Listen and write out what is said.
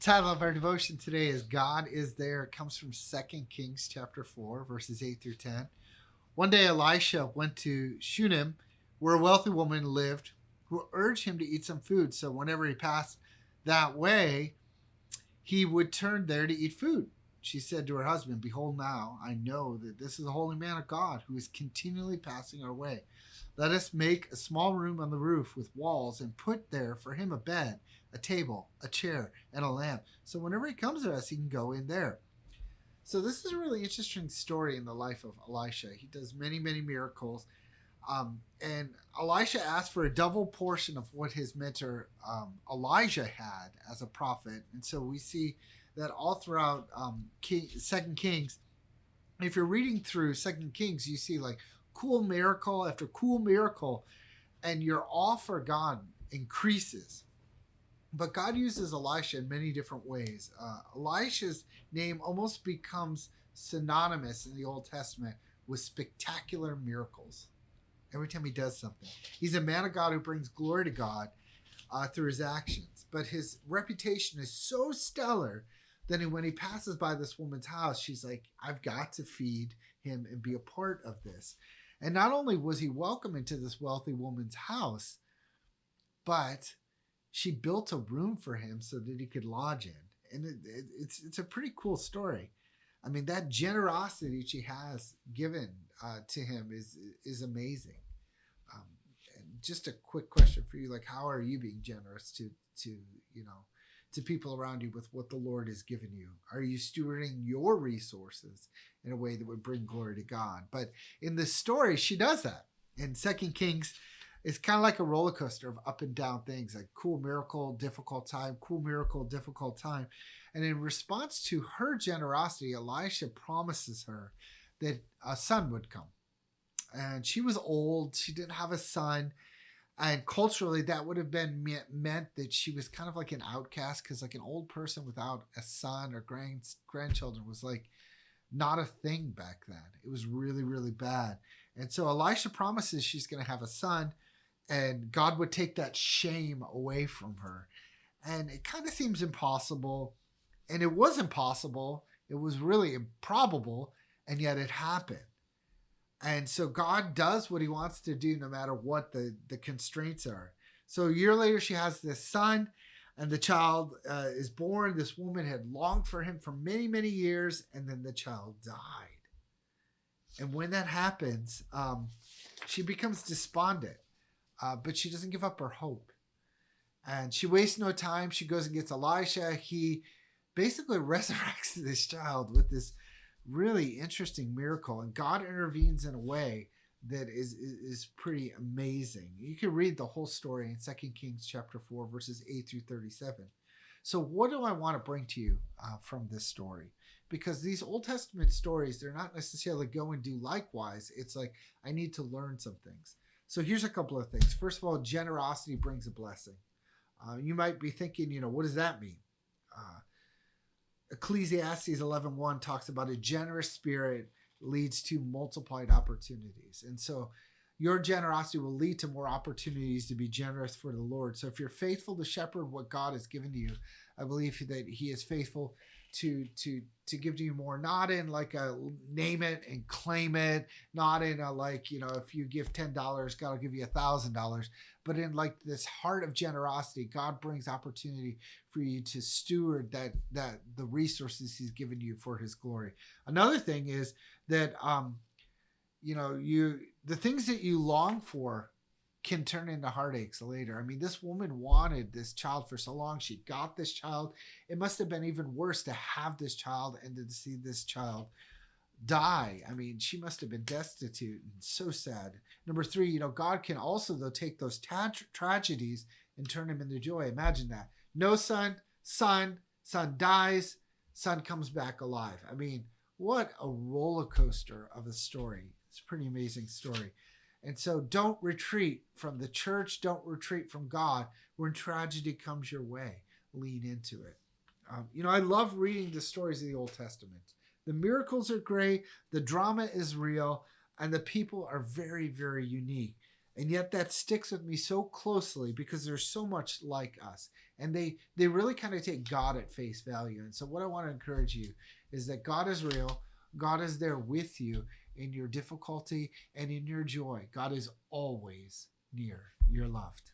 Title of our devotion today is God is There. It comes from 2 Kings chapter 4, verses 8 through 10. One day Elisha went to Shunem, where a wealthy woman lived, who urged him to eat some food. So whenever he passed that way, he would turn there to eat food. She said to her husband, "Behold, now I know that this is a holy man of God who is continually passing our way. Let us make a small room on the roof with walls and put there for him a bed, a table, a chair, and a lamp. So whenever he comes to us, he can go in there." So this is a really interesting story in the life of Elisha. He does many, many miracles. And Elisha asked for a double portion of what his mentor Elijah had as a prophet. And so we see that all throughout 2 Kings. If you're reading through 2 Kings, you see like cool miracle after cool miracle, and your awe for God increases. But God uses Elisha in many different ways. Elisha's name almost becomes synonymous in the Old Testament with spectacular miracles. Every time he does something, he's a man of God who brings glory to God through his actions. But his reputation is so stellar that when he passes by this woman's house, she's like, "I've got to feed him and be a part of this." And not only was he welcome into this wealthy woman's house, but she built a room for him so that he could lodge in. And it's a pretty cool story. I mean, that generosity she has given to him is amazing. And just a quick question for you, like, how are you being generous to people around you with what the Lord has given you? Are you stewarding your resources in a way that would bring glory to God? But in this story, she does that. In 2 Kings, it's kind of like a roller coaster of up and down things, like cool miracle, difficult time, cool miracle, difficult time. And in response to her generosity, Elisha promises her that a son would come. And she was old. She didn't have a son. And culturally, that would have been meant that she was kind of like an outcast, because like an old person without a son or grandchildren was like not a thing back then. It was really, really bad. And so Elisha promises she's going to have a son, and God would take that shame away from her. And it kind of seems impossible. And it was impossible. It was really improbable. And yet it happened. And so God does what he wants to do no matter what the constraints are. So a year later, she has this son, and the child is born. This woman had longed for him for many, many years, and then the child died. And when that happens, she becomes despondent, but she doesn't give up her hope. And she wastes no time. She goes and gets Elisha. He basically resurrects this child with this really interesting miracle, and God intervenes in a way that is pretty amazing. You can read the whole story in 2 Kings chapter 4, verses 8 through 37. So what do I want to bring to you from this story? Because these Old Testament stories, they're not necessarily go and do likewise. It's like, I need to learn some things. So here's a couple of things. First of all, generosity brings a blessing. You might be thinking, what does that mean? Ecclesiastes 11:1 talks about a generous spirit leads to multiplied opportunities. And so your generosity will lead to more opportunities to be generous for the Lord. So if you're faithful to shepherd what God has given you, I believe that he is faithful to give to you more, not in like a name it and claim it, not in a like, if you give $10, God will give you $1,000, but in like this heart of generosity, God brings opportunity for you to steward that the resources he's given you for his glory. Another thing is that the things that you long for can turn into heartaches later. I mean, this woman wanted this child for so long. She got this child. It must have been even worse to have this child and to see this child die. I mean, she must have been destitute and so sad. Number 3, God can also, though, take those tragedies and turn them into joy. Imagine that. No son dies, son comes back alive. I mean, what a roller coaster of a story. It's a pretty amazing story. And so don't retreat from the church. Don't retreat from God. When tragedy comes your way, lean into it. I love reading the stories of the Old Testament. The miracles are great. The drama is real. And the people are very, very unique. And yet that sticks with me so closely because there's so much like us. And they really kind of take God at face value. And so what I want to encourage you is that God is real. God is there with you in your difficulty and in your joy. God is always near. You're loved.